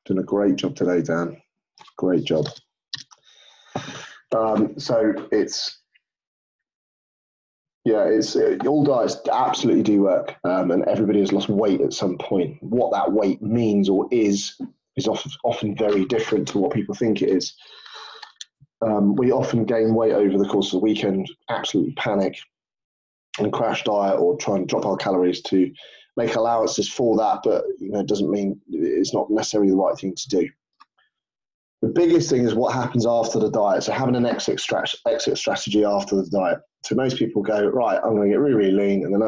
Doing a great job today, Dan. Great job. So all diets absolutely do work, and everybody has lost weight at some point. What that weight means or is often very different to what people think it is. We often gain weight over the course of the weekend, absolutely panic and crash diet, or try and drop our calories to make allowances for that, but it doesn't mean it's not necessarily the right thing to do. The biggest thing is what happens after the diet. So having an exit strategy after the diet. So most people go, right, I'm going to get really, really lean, and then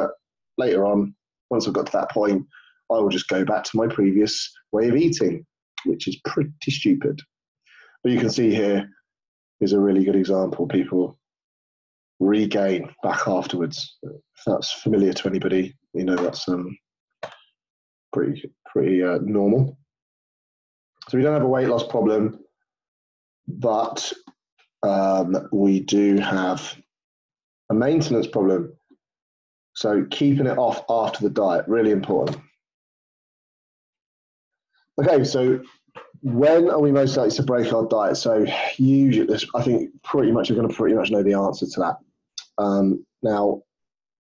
later on, once I've got to that point, I will just go back to my previous way of eating, which is pretty stupid. But you can see here is a really good example. People regain back afterwards. If that's familiar to anybody, that's pretty normal. So we don't have a weight loss problem, but we do have a maintenance problem. So keeping it off after the diet, really important. Okay, so when are we most likely to break our diet? So usually, I think you're going to pretty much know the answer to that. Now,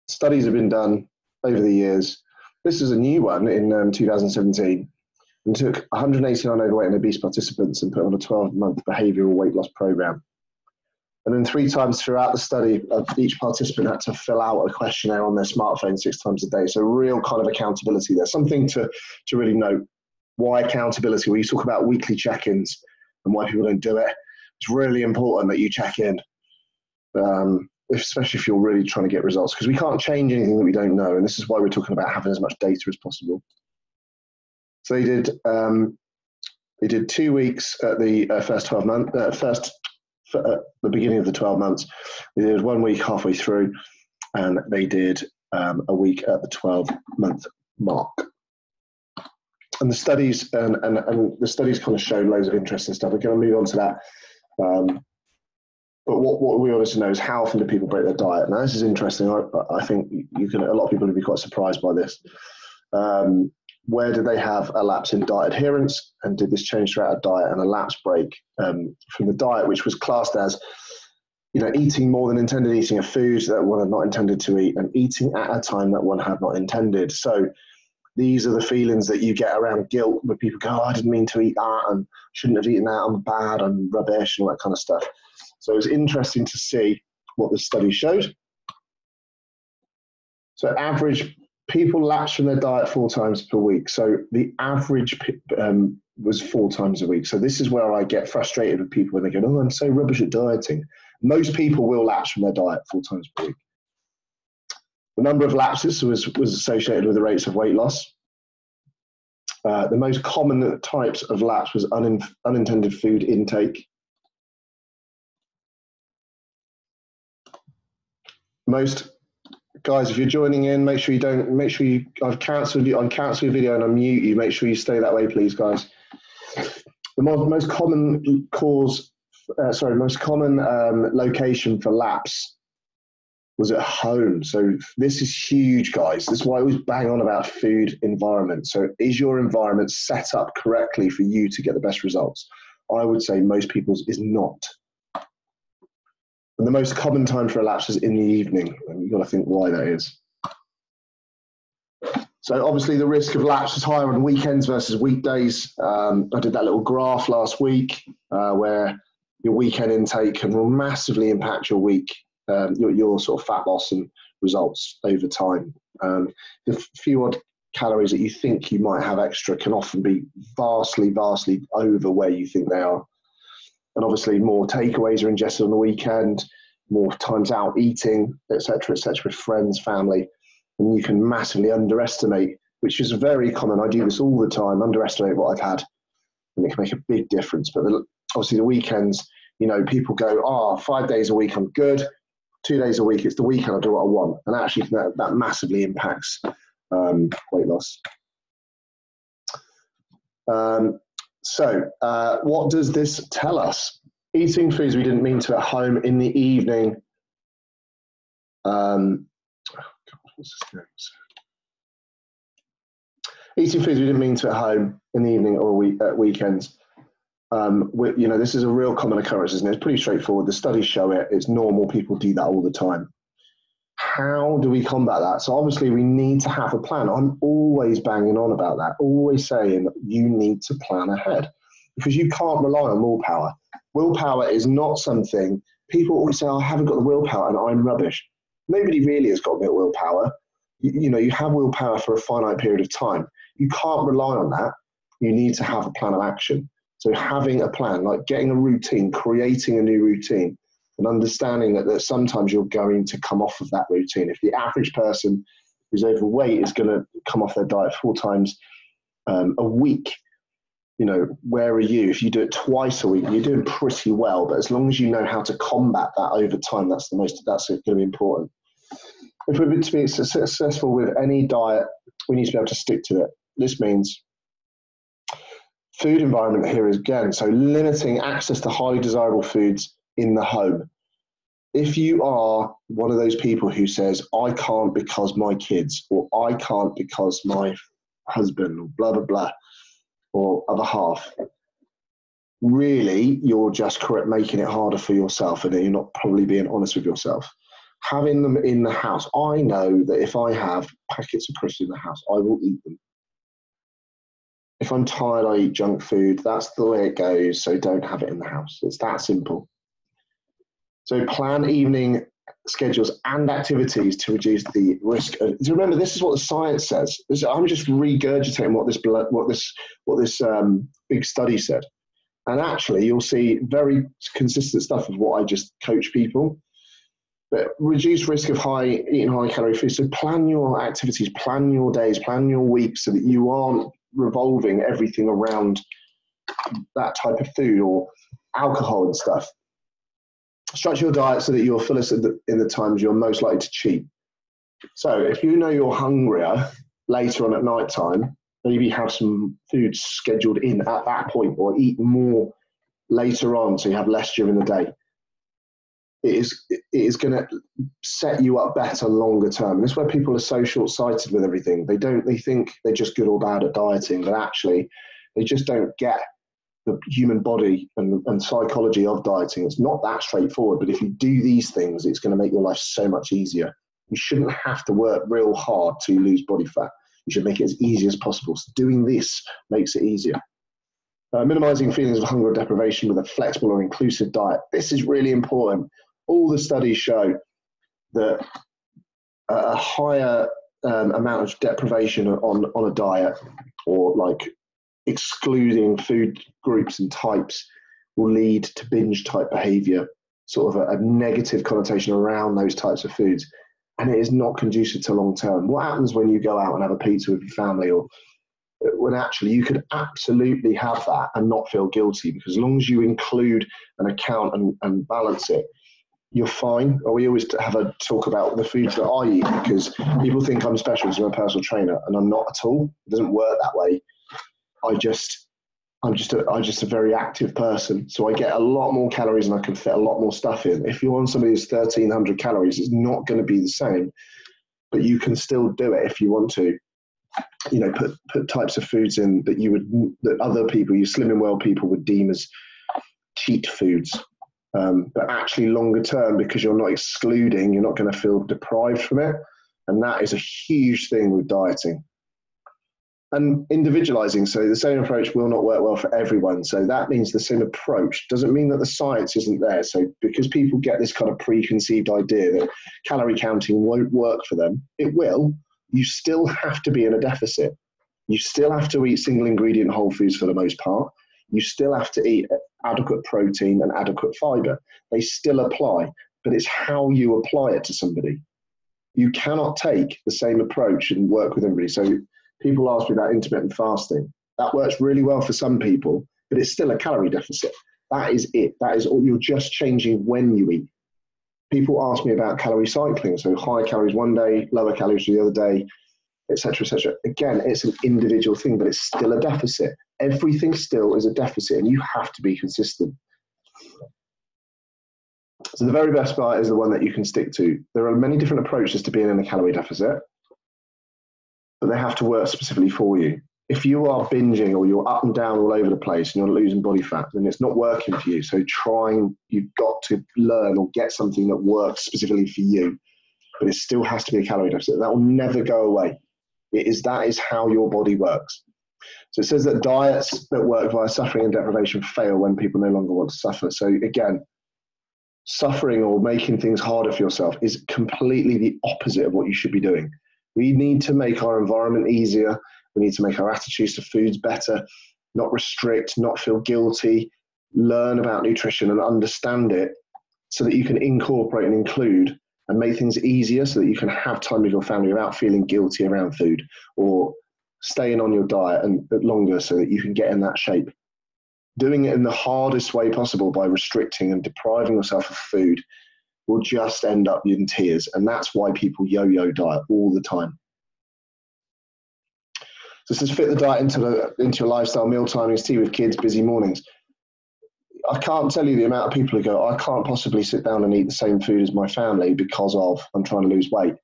studies have been done over the years. This is a new one in 2017. And took 189 overweight and obese participants and put on a 12-month behavioural weight loss program. And then 3 times throughout the study, each participant had to fill out a questionnaire on their smartphone 6 times a day. So real kind of accountability there. Something to really note. Why accountability? When you talk about weekly check-ins and why people don't do it, it's really important that you check in, especially if you're really trying to get results, because we can't change anything that we don't know. And this is why we're talking about having as much data as possible. So they did 2 weeks at the first 12 months, at the beginning of the 12 months. They did 1 week halfway through, and they did a week at the 12-month mark. And the studies and the studies kind of showed loads of interesting stuff. We're going to move on to that. But what we want to know is how often do people break their diet? Now this is interesting. I think a lot of people will be quite surprised by this. Where did they have a lapse in diet adherence, and did this change throughout a diet, and a lapse break from the diet, which was classed as eating more than intended, eating a food that one had not intended to eat, and eating at a time that one had not intended. So these are the feelings that you get around guilt, where people go, oh, I didn't mean to eat that, and shouldn't have eaten that, I'm bad, I'm rubbish, and all that kind of stuff. So it's interesting to see what the study showed. So average people lapse from their diet 4 times per week. So the average was 4 times a week. So this is where I get frustrated with people when they go, oh, I'm so rubbish at dieting. Most people will lapse from their diet 4 times per week. The number of lapses was associated with the rates of weight loss. The most common types of lapse was unintended food intake. Guys, if you're joining in, I've cancelled you, cancel your video and unmute you. Make sure you stay that way, please, guys. The most common location for lapse was at home. So this is huge, guys. This is why I always bang on about food environment. So is your environment set up correctly for you to get the best results? I would say most people's is not. And the most common time for a lapse is in the evening, and you've got to think why that is. So obviously the risk of lapse is higher on weekends versus weekdays. I did that little graph last week where your weekend intake can massively impact your week, your sort of fat loss and results over time. The few odd calories that you think you might have extra can often be vastly, vastly over where you think they are. And obviously more takeaways are ingested on the weekend, more times out eating, et cetera, with friends, family. And you can massively underestimate, which is very common. I do this all the time, underestimate what I've had. And it can make a big difference. But obviously the weekends, people go, 5 days a week, I'm good. 2 days a week, it's the weekend, I do what I want. And actually that massively impacts weight loss. So what does this tell us? Eating foods we didn't mean to at home in the evening. Eating foods we didn't mean to at home in the evening or at weekends. You know, this is a real common occurrence, isn't it? It's pretty straightforward. The studies show it. It's normal. People do that all the time. How do we combat that? So obviously we need to have a plan. I'm always banging on about that, always saying that you need to plan ahead because you can't rely on willpower. Willpower is not something, people always say, oh, I haven't got the willpower and I'm rubbish. Nobody really has got a bit of willpower. You know, you have willpower for a finite period of time. You can't rely on that. You need to have a plan of action. So having a plan, like getting a routine, creating a new routine, and understanding that sometimes you're going to come off of that routine. If the average person who's overweight is going to come off their diet 4 times a week, you know, where are you? If you do it twice a week, you're doing pretty well. But as long as you know how to combat that over time, that's going to be important. If we're to be successful with any diet, we need to be able to stick to it. This means food environment here is again, so limiting access to highly desirable foods in the home. If you are one of those people who says, I can't because my kids, or I can't because my husband, or blah, blah, blah, or other half, really, you're just making it harder for yourself and you're not probably being honest with yourself. Having them in the house, I know that if I have packets of crisps in the house, I will eat them. If I'm tired, I eat junk food. That's the way it goes, so don't have it in the house. It's that simple. So plan evening schedules and activities to reduce the risk. So remember, this is what the science says. I'm just regurgitating what this big study said. And actually, you'll see very consistent stuff of what I just coach people. But reduce risk of eating high calorie food. So plan your activities, plan your days, plan your weeks so that you aren't revolving everything around that type of food or alcohol and stuff. Structure your diet so that you're fullest in the times you're most likely to cheat. So if you know you're hungrier later on at night time, maybe have some food scheduled in at that point or eat more later on so you have less during the day. It is going to set you up better longer term. And this is where people are so short-sighted with everything. They think they're just good or bad at dieting, but actually they just don't get the human body and psychology of dieting. It's not that straightforward, but if you do these things, it's going to make your life so much easier. You shouldn't have to work real hard to lose body fat. You should make it as easy as possible. So doing this makes it easier. Minimizing feelings of hunger or deprivation with a flexible or inclusive diet. This is really important. All the studies show that a higher amount of deprivation on a diet, or like excluding food groups and types, will lead to binge type behavior, sort of a negative connotation around those types of foods. And it is not conducive to long term. What happens when you go out and have a pizza with your family, or when actually you could absolutely have that and not feel guilty, because as long as you include an account and balance it, you're fine. Or we always have a talk about the foods that I eat, because people think I'm special because I'm a personal trainer, and I'm not at all. It doesn't work that way. I'm just a very active person, so I get a lot more calories and I can fit a lot more stuff in. If you're on somebody who's 1,300 calories, it's not going to be the same, but you can still do it if you want to. You know, put types of foods in that other people, you slim and well people, would deem as cheat foods. But actually longer term, because you're not excluding, you're not going to feel deprived from it. And that is a huge thing with dieting. And individualizing, so the same approach will not work well for everyone. So that means the same approach doesn't mean that the science isn't there. So because people get this kind of preconceived idea that calorie counting won't work for them, it will. You still have to be in a deficit. You still have to eat single ingredient whole foods for the most part. You still have to eat adequate protein and adequate fiber. They still apply, but it's how you apply it to somebody. You cannot take the same approach and work with everybody. So people ask me about intermittent fasting. That works really well for some people, but it's still a calorie deficit. That is it. That is all. You're just changing when you eat. People ask me about calorie cycling. So higher calories one day, lower calories the other day, et cetera, et cetera. Again, it's an individual thing, but it's still a deficit. Everything still is a deficit, and you have to be consistent. So the very best diet is the one that you can stick to. There are many different approaches to being in a calorie deficit. but they have to work specifically for you. If you are binging or you're up and down all over the place and you're losing body fat, then it's not working for you. So you've got to learn or get something that works specifically for you, but it still has to be a calorie deficit. That will never go away. That is how your body works. So it says that diets that work via suffering and deprivation fail when people no longer want to suffer. So again, suffering or making things harder for yourself is completely the opposite of what you should be doing. We need to make our environment easier. We need to make our attitudes to foods better, not restrict, not feel guilty, learn about nutrition and understand it so that you can incorporate and include and make things easier so that you can have time with your family without feeling guilty around food, or staying on your diet and longer so that you can get in that shape. Doing it in the hardest way possible by restricting and depriving yourself of food will just end up in tears. And that's why people yo-yo diet all the time. So this is fit the diet into your lifestyle, meal timings, tea with kids, busy mornings. I can't tell you the amount of people who go, I can't possibly sit down and eat the same food as my family because I'm trying to lose weight.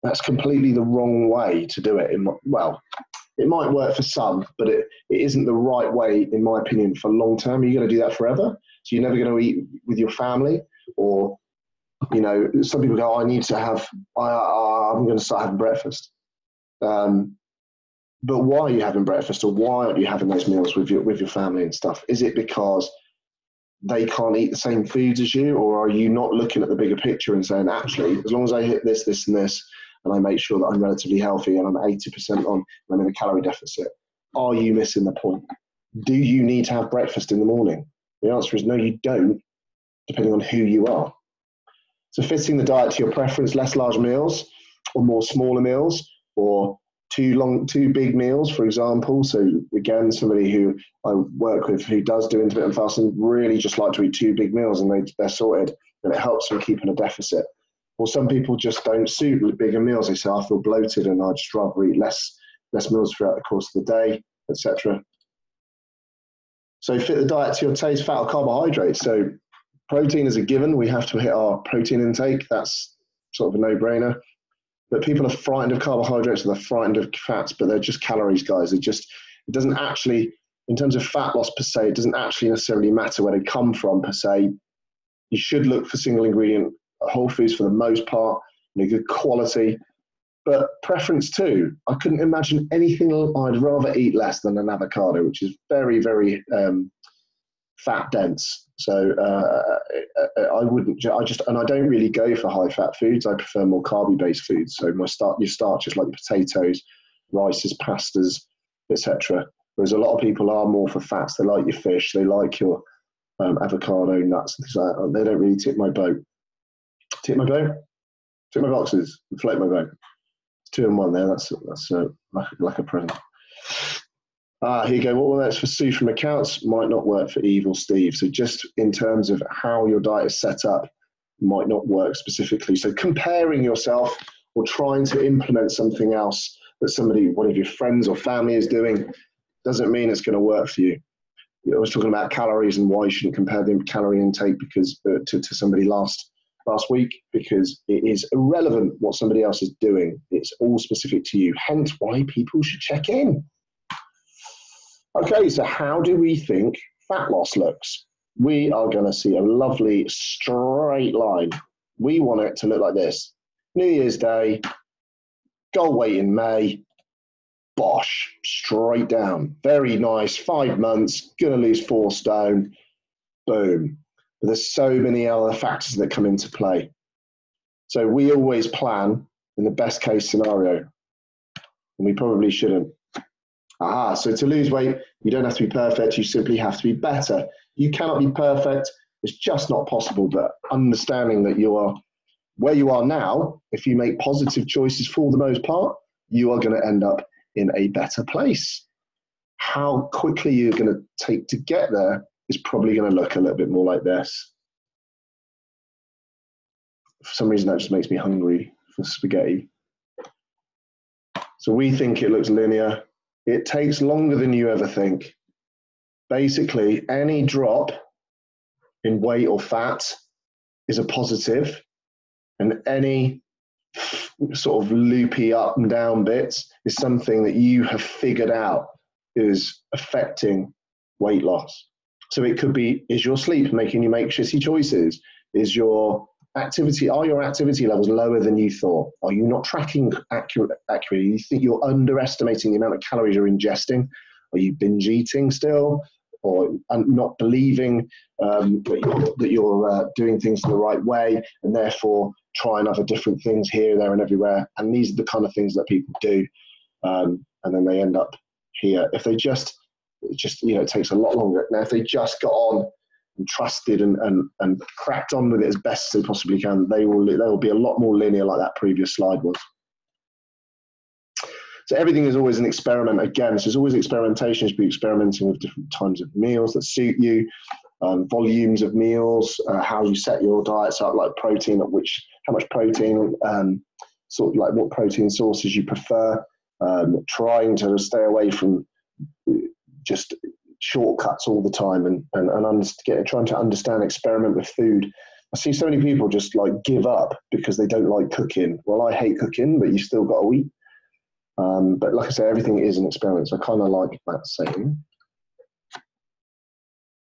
That's completely the wrong way to do it. Well, it might work for some, but it isn't the right way, in my opinion, for long term. You're going to do that forever. So you're never going to eat with your family, or, you know, some people go, I'm going to start having breakfast. But why are you having breakfast, or why aren't you having those meals with your family and stuff? Is it because they can't eat the same foods as you, or are you not looking at the bigger picture and saying, actually, as long as I hit this, this, and this, and I make sure that I'm relatively healthy and I'm 80% on, and I'm in a calorie deficit, are you missing the point? Do you need to have breakfast in the morning? The answer is no, you don't, depending on who you are. So fitting the diet to your preference, less large meals or more smaller meals, or two big meals, for example. So again, somebody who I work with who does do intermittent fasting really just like to eat 2 big meals and they're sorted, and it helps them keep in a deficit. Or some people just don't suit with bigger meals. They say, I feel bloated and I'd just rather eat less meals throughout the course of the day, etc. So fit the diet to your taste, fat or carbohydrates. So protein is a given. We have to hit our protein intake. That's sort of a no-brainer. But people are frightened of carbohydrates, or they're frightened of fats, but they're just calories, guys. It doesn't actually, in terms of fat loss per se, it doesn't actually necessarily matter where they come from per se. You should look for single ingredient whole foods for the most part, good quality, but preference too. I couldn't imagine anything I'd rather eat less than an avocado, which is very, very fat dense. So I don't really go for high fat foods. I prefer more carby based foods. So your starches like potatoes, rices, pastas, etc. Whereas a lot of people are more for fats. They like your fish, they like your avocado, nuts, and things like that. They don't really tip my boat. Tip my boat? Tip my boxes, float my boat. It's 2 in 1 there. That's like a present. Here you go. What works for Sue from accounts might not work for Eve or Steve. So just in terms of how your diet is set up, might not work specifically. So comparing yourself or trying to implement something else that one of your friends or family is doing, doesn't mean it's going to work for you. I was talking about calories and why you shouldn't compare the calorie intake because to somebody last week, because it is irrelevant what somebody else is doing. It's all specific to you, hence why people should check in. Okay, so how do we think fat loss looks? We are going to see a lovely straight line. We want it to look like this. New Year's Day, goal weight in May, bosh, straight down. Very nice, 5 months, going to lose 4 stone, boom. But there's so many other factors that come into play. So we always plan in the best case scenario, and we probably shouldn't. So to lose weight, you don't have to be perfect, you simply have to be better. You cannot be perfect, it's just not possible, but understanding that you are where you are now, if you make positive choices for the most part, you are going to end up in a better place. How quickly you're going to take to get there is probably going to look a little bit more like this. For some reason, that just makes me hungry for spaghetti. So we think it looks linear. It takes longer than you ever think. Basically, any drop in weight or fat is a positive, and any sort of loopy up and down bits is something that you have figured out is affecting weight loss. So it could be, is your sleep making you make shitty choices? Is your activity, are your activity levels lower than you thought? Are you not tracking accurately? You think you're underestimating the amount of calories you're ingesting? Are you binge eating still? Or not believing that you're doing things in the right way, and therefore trying other different things here, there, and everywhere. And these are the kind of things that people do, and then they end up here. If they just it takes a lot longer. Now, if they just got on and trusted and cracked on with it as best as they possibly can, they will be a lot more linear, like that previous slide was. So everything is always an experiment. Again, so there's always experimentation. You should be experimenting with different times of meals that suit you, volumes of meals, how you set your diets up, like protein, how much protein, sort of like what protein sources you prefer, trying to stay away from just shortcuts all the time and trying to understand, experiment with food. I see so many people just like give up because they don't like cooking. Well, I hate cooking, but you still got to eat. But like I say, everything is an experiment. So I kind of like that saying.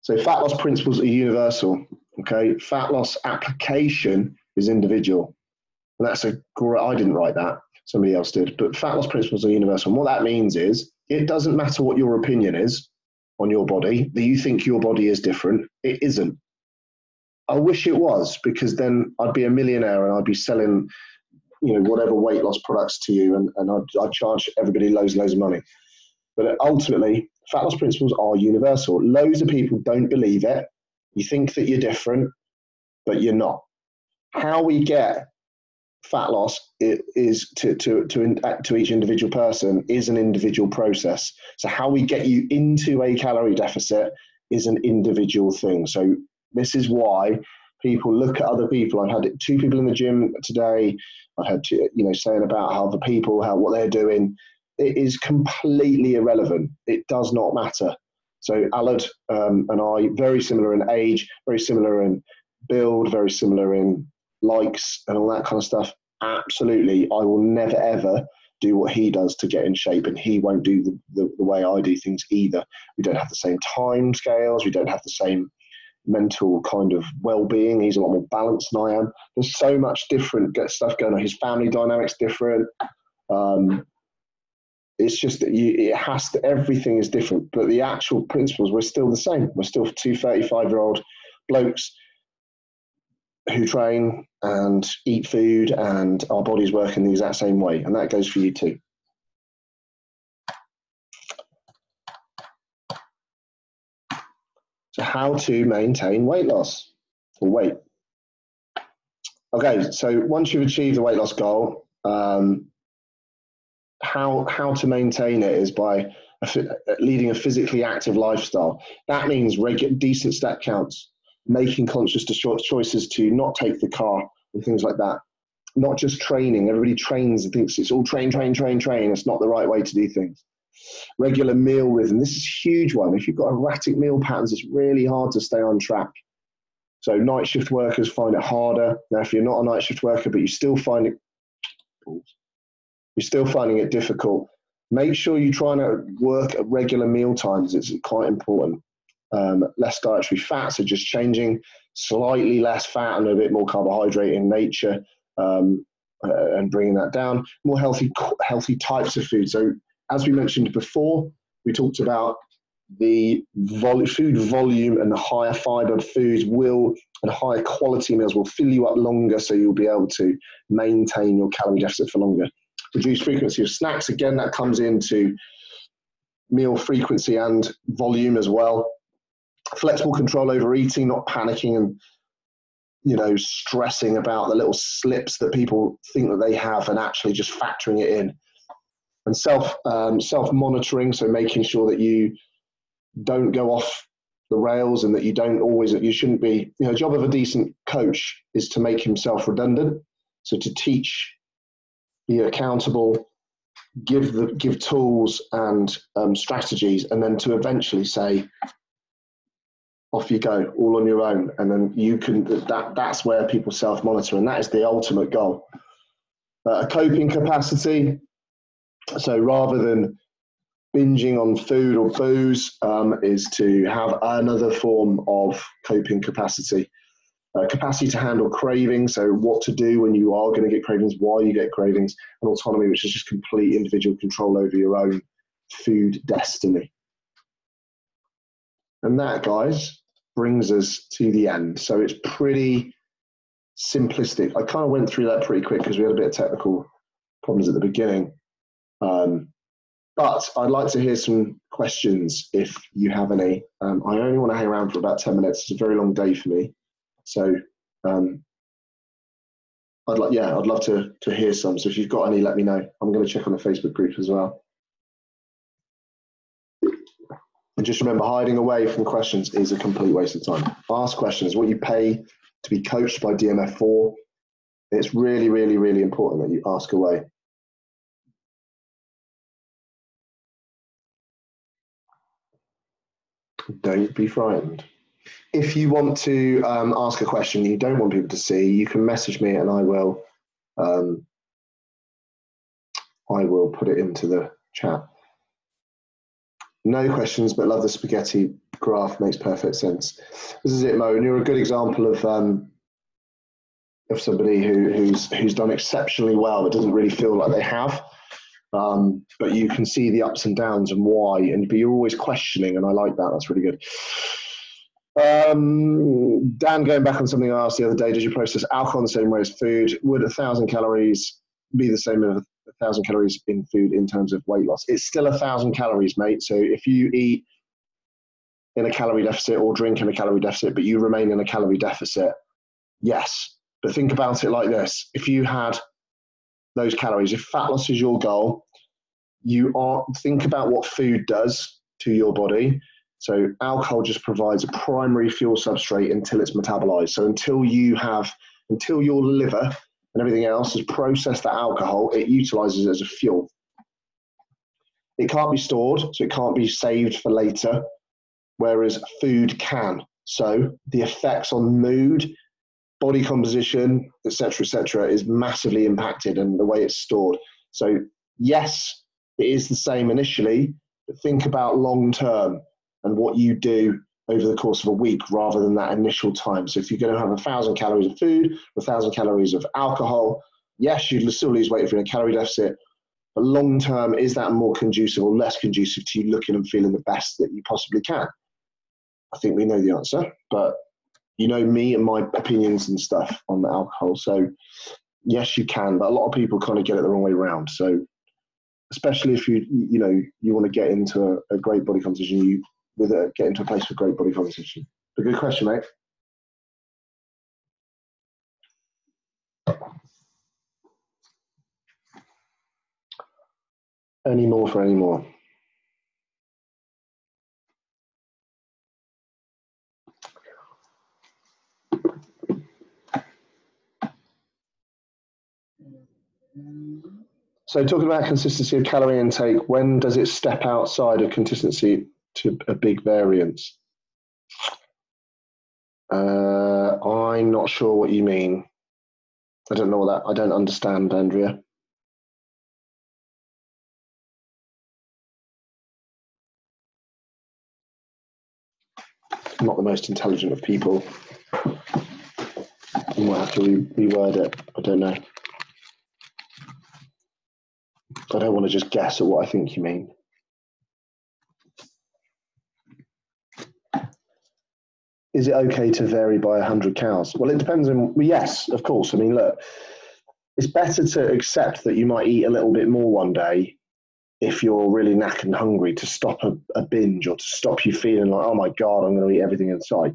So fat loss principles are universal. Okay, fat loss application is individual. And that's I didn't write that. Somebody else did. But fat loss principles are universal. And what that means is it doesn't matter what your opinion is on your body, that you think your body is different. It isn't. I wish it was, because then I'd be a millionaire and I'd be selling whatever weight loss products to you, and I'd charge everybody loads of money. But ultimately, fat loss principles are universal. Loads of people don't believe it. You think that you're different, but you're not. How we get fat loss is to each individual person is an individual process. So how we get you into a calorie deficit is an individual thing. So this is why people look at other people. I've had 2 people in the gym today. I've had saying about how the people, what they're doing. It is completely irrelevant. It does not matter. So Alad and I, very similar in age, very similar in build, very similar in likes and all that kind of stuff. Absolutely, I will never ever do what he does to get in shape, and he won't do the way I do things either. We don't have the same time scales. We don't have the same mental kind of well-being. He's a lot more balanced than I am. There's so much different stuff going on. His family dynamics different. It's just that everything is different, but the actual principles, we're still the same. We're still 2 35-year-old blokes who train and eat food, and our bodies work in the exact same way, and that goes for you too. So how to maintain weight loss or weight. Okay, so once you've achieved the weight loss goal, how to maintain it is by leading a physically active lifestyle. That means decent step counts, making conscious choices to not take the car and things like that. Not just training. Everybody trains and thinks it's all train. It's not the right way to do things. Regular meal rhythm. This is a huge one. If you've got erratic meal patterns, it's really hard to stay on track. So night shift workers find it harder. Now, if you're not a night shift worker, but you're still finding it difficult, make sure you try and work at regular meal times. It's quite important. Less dietary fat, so just changing slightly less fat and a bit more carbohydrate in nature, and bringing that down. More healthy types of food. So as we mentioned before, we talked about the food volume, and the higher fiber foods and higher quality meals will fill you up longer, so you'll be able to maintain your calorie deficit for longer. Reduced frequency of snacks, again, that comes into meal frequency and volume as well. Flexible control over eating, not panicking and stressing about the little slips that people think that they have, and actually just factoring it in. And self-monitoring, so making sure that you don't go off the rails, and that you shouldn't be, the job of a decent coach is to make himself redundant. So to teach, be accountable, give tools and strategies, and then to eventually say, off you go, all on your own. And then you can, that's where people self-monitor, and that is the ultimate goal. Coping capacity. So rather than binging on food or booze, is to have another form of coping capacity. Capacity to handle cravings, so what to do when you are going to get cravings, why you get cravings, and autonomy, which is just complete individual control over your own food destiny. And that, guys, brings us to the end. So it's pretty simplistic. I kind of went through that pretty quick because we had a bit of technical problems at the beginning. But I'd like to hear some questions if you have any. I only want to hang around for about 10 minutes. It's a very long day for me. So I'd love to hear some. So if you've got any, let me know. I'm going to check on the Facebook group as well. And just remember, hiding away from questions is a complete waste of time. Ask questions. What you pay to be coached by DMF for, it's really, really, really important that you ask away. Don't be frightened. If you want to ask a question you don't want people to see, you can message me and I will put it into the chat. No questions, but love the spaghetti graph, makes perfect sense. This is it, Mo, and you're a good example of somebody who's done exceptionally well but doesn't really feel like they have. But you can see the ups and downs and why, but you're always questioning, and I like that. That's really good. Dan, going back on something I asked the other day, does you process alcohol in the same way as food? Would 1,000 calories be the same as 1,000 calories in food in terms of weight loss? It's still 1,000 calories, mate. So if you eat in a calorie deficit or drink in a calorie deficit, but you remain in a calorie deficit, yes. But think about it like this. If you had those calories, if fat loss is your goal, think about what food does to your body. So alcohol just provides a primary fuel substrate until it's metabolized. So until your liver and everything else has processed that alcohol, it utilizes it as a fuel. It can't be stored, so it can't be saved for later, whereas food can. So the effects on mood, body composition, etc., is massively impacted in the way it's stored. So yes, it is the same initially, but think about long term and what you do over the course of a week rather than that initial time. So if you're going to have 1,000 calories of food, 1,000 calories of alcohol, yes, you'd still lose weight if you're in a calorie deficit, but long term, is that more conducive or less conducive to you looking and feeling the best that you possibly can? I think we know the answer, but you know me and my opinions and stuff on the alcohol. So yes, you can, but a lot of people kind of get it the wrong way around. So especially if you want to get into a great body composition, get into a place for great body composition. A good question, mate. Any more for any more? So talking about consistency of calorie intake, when does it step outside of consistency to a big variance? I'm not sure what you mean. I don't know that. I don't understand, Andrea. I'm not the most intelligent of people. You might have to reword it. I don't know. I don't want to just guess at what I think you mean. Is it okay to vary by 100 calories? Well, it depends on, yes, of course. I mean, look, it's better to accept that you might eat a little bit more one day if you're really knackered and hungry, to stop a binge or to stop you feeling like, oh my God, I'm going to eat everything in sight.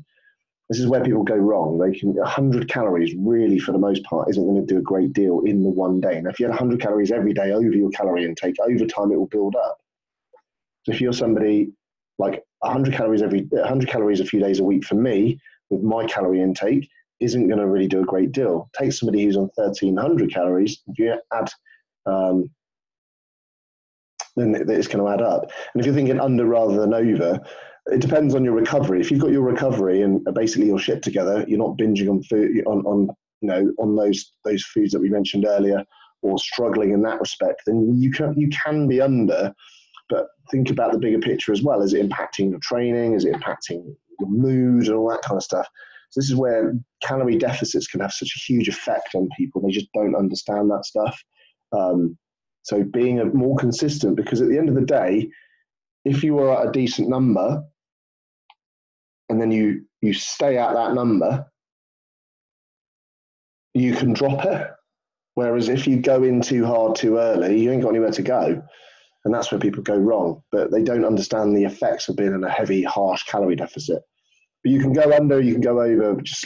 This is where people go wrong. 100 calories really, for the most part, isn't going to do a great deal in the one day. Now, if you had 100 calories every day over your calorie intake, over time it will build up. So if you're somebody like 100 calories a few days a week for me, with my calorie intake, isn't going to really do a great deal. Take somebody who's on 1,300 calories, if you add, then it's going to add up. And if you're thinking under rather than over, it depends on your recovery. If you've got your recovery and basically your shit together, you're not binging on food, on those foods that we mentioned earlier, or struggling in that respect, then you can be under. But think about the bigger picture as well. Is it impacting your training? Is it impacting your mood and all that kind of stuff? So this is where calorie deficits can have such a huge effect on people. They just don't understand that stuff. So being more consistent, because at the end of the day, if you are at a decent number and then you stay at that number, you can drop it. Whereas if you go in too hard too early, you ain't got anywhere to go. And that's where people go wrong. But they don't understand the effects of being in a heavy, harsh calorie deficit. But you can go under, you can go over just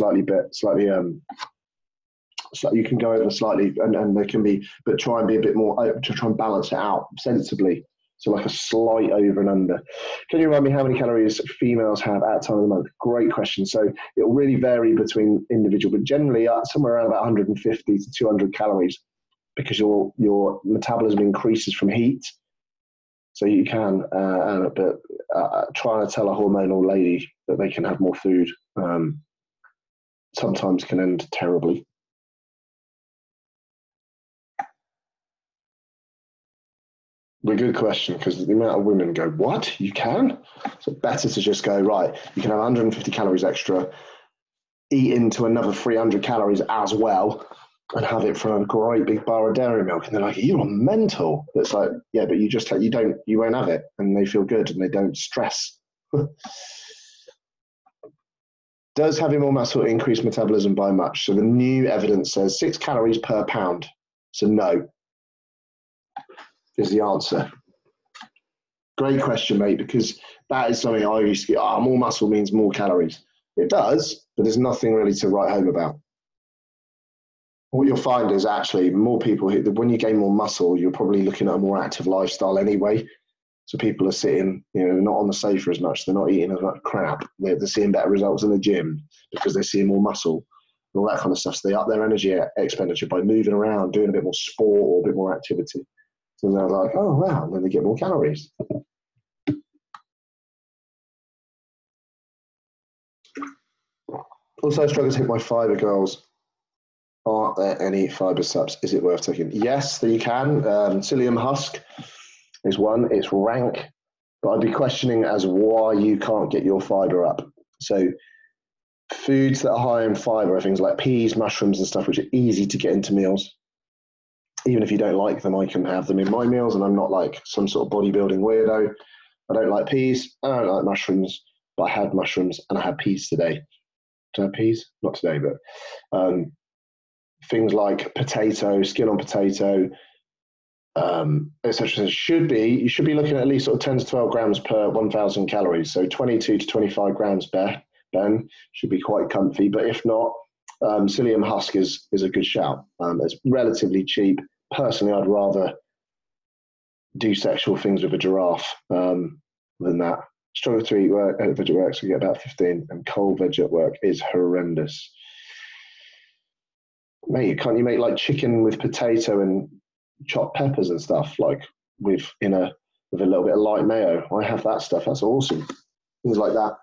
you can go over slightly, and they can be, but try and be a bit more, to try and balance it out sensibly. So like a slight over and under. Can you remind me how many calories females have at the time of the month? Great question. So it'll really vary between individual, but generally somewhere around about 150 to 200 calories, because your metabolism increases from heat. So you can, but trying to tell a hormonal lady that they can have more food sometimes can end terribly. A good question, because the amount of women go, what? You can? So better to just go, right, you can have 150 calories extra, eat into another 300 calories as well, and have it from a great big bar of dairy milk. And they're like, you're mental. It's like, yeah, but you won't have it. And they feel good and they don't stress. Does having more muscle increase metabolism by much? So the new evidence says 6 calories per pound. So no is the answer. Great question, mate, because that is something I used to get, more muscle means more calories. It does, but there's nothing really to write home about. What you'll find is actually more people, when you gain more muscle, you're probably looking at a more active lifestyle anyway. So people are sitting, not on the sofa as much. They're not eating as much crap. They're seeing better results in the gym because they're seeing more muscle and all that kind of stuff. So they up their energy expenditure by moving around, doing a bit more sport or a bit more activity. So they're like, oh, wow, and then they get more calories. Also, struggle to hit my fiber goals. Are there any fiber subs? Is it worth taking? Yes, you can. Psyllium husk is one. It's rank, but I'd be questioning as why you can't get your fiber up. So foods that are high in fiber are things like peas, mushrooms and stuff, which are easy to get into meals. Even if you don't like them, I can have them in my meals, and I'm not like some sort of bodybuilding weirdo. I don't like peas, I don't like mushrooms, but I had mushrooms and I had peas today. Did I have peas? Not today, but things like potato, skin on potato, etc. You should be looking at least sort of 10 to 12 grams per 1,000 calories. So 22 to 25 grams, Ben, should be quite comfy. But if not, psyllium husk is a good shout. It's relatively cheap. Personally, I'd rather do sexual things with a giraffe than that. Struggle to eat veg at work, so you get about 15, and cold veg at work is horrendous. Mate, can't you make like chicken with potato and chopped peppers and stuff, like with a little bit of light mayo? I have that stuff. That's awesome. Things like that.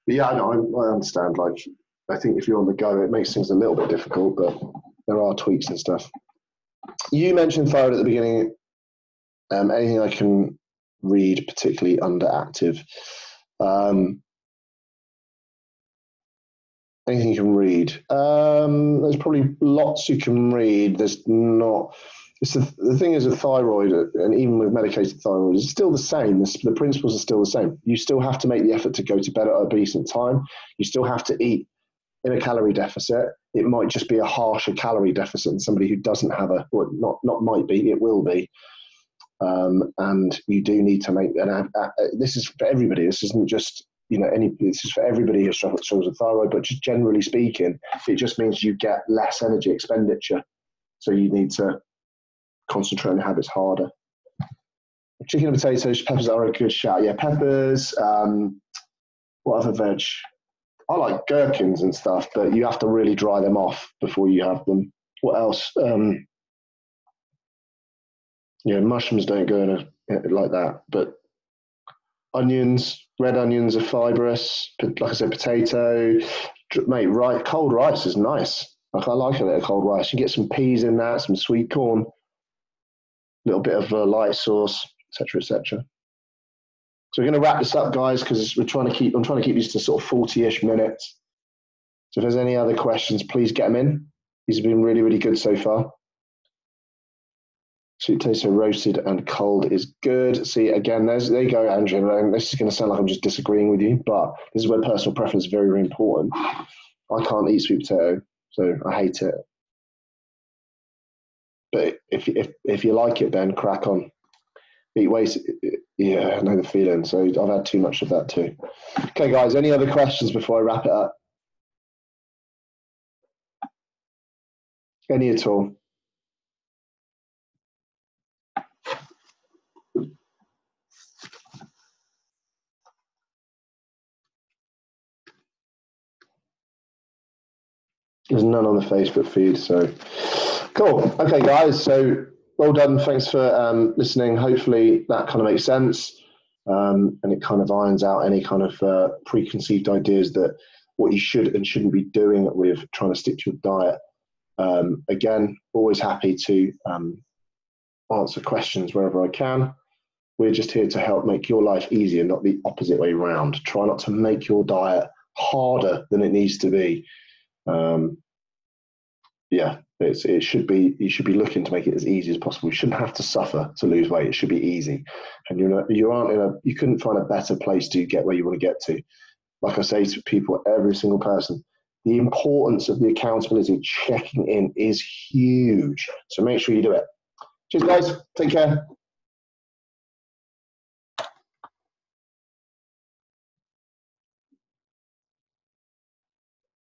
But yeah, I understand. Like, I think if you're on the go, it makes things a little bit difficult, but there are tweaks and stuff. You mentioned thyroid at the beginning. Anything I can read, particularly underactive? Anything you can read? There's probably lots you can read. There's not. The thing is with thyroid, and even with medicated thyroid, it's still the same. The principles are still the same. You still have to make the effort to go to bed at a decent time. You still have to eat in a calorie deficit. It might just be a harsher calorie deficit than somebody who doesn't have not might be, it will be. And you do need to make, this is for everybody. This isn't just, this is for everybody who struggles with thyroid, but just generally speaking, it just means you get less energy expenditure. So you need to concentrate on your habits harder. Chicken and potatoes, peppers are a good shout. Yeah, peppers, what other veg? I like gherkins and stuff, but you have to really dry them off before you have them. What else? Mushrooms don't go in like that, but onions, red onions are fibrous. Like I said, potato, mate, cold rice is nice. Like, I like a bit of cold rice. You get some peas in that, some sweet corn, a little bit of light sauce, etc., etc. So we're going to wrap this up, guys, because I'm trying to keep these to sort of 40-ish minutes. So if there's any other questions, please get them in. These have been really, really good so far. Sweet potato roasted and cold is good. See, again, there you go, Andrew. And this is going to sound like I'm just disagreeing with you, but this is where personal preference is very, very important. I can't eat sweet potato, so I hate it. But if you like it, then crack on. Eat waste, yeah, I know the feeling. So I've had too much of that too. Okay, guys, any other questions before I wrap it up? Any at all? There's none on the Facebook feed, so cool. Okay, guys, so well done. Thanks for listening. Hopefully that kind of makes sense, and it kind of irons out any kind of preconceived ideas that what you should and shouldn't be doing with trying to stick to your diet. Again, always happy to answer questions wherever I can. We're just here to help make your life easier, not the opposite way around. Try not to make your diet harder than it needs to be. Yeah, you should be looking to make it as easy as possible. You shouldn't have to suffer to lose weight. It should be easy, and you couldn't find a better place to get where you want to get to. Like I say to people, every single person, the importance of the accountability, checking in is huge. So make sure you do it. Cheers, guys. Take care.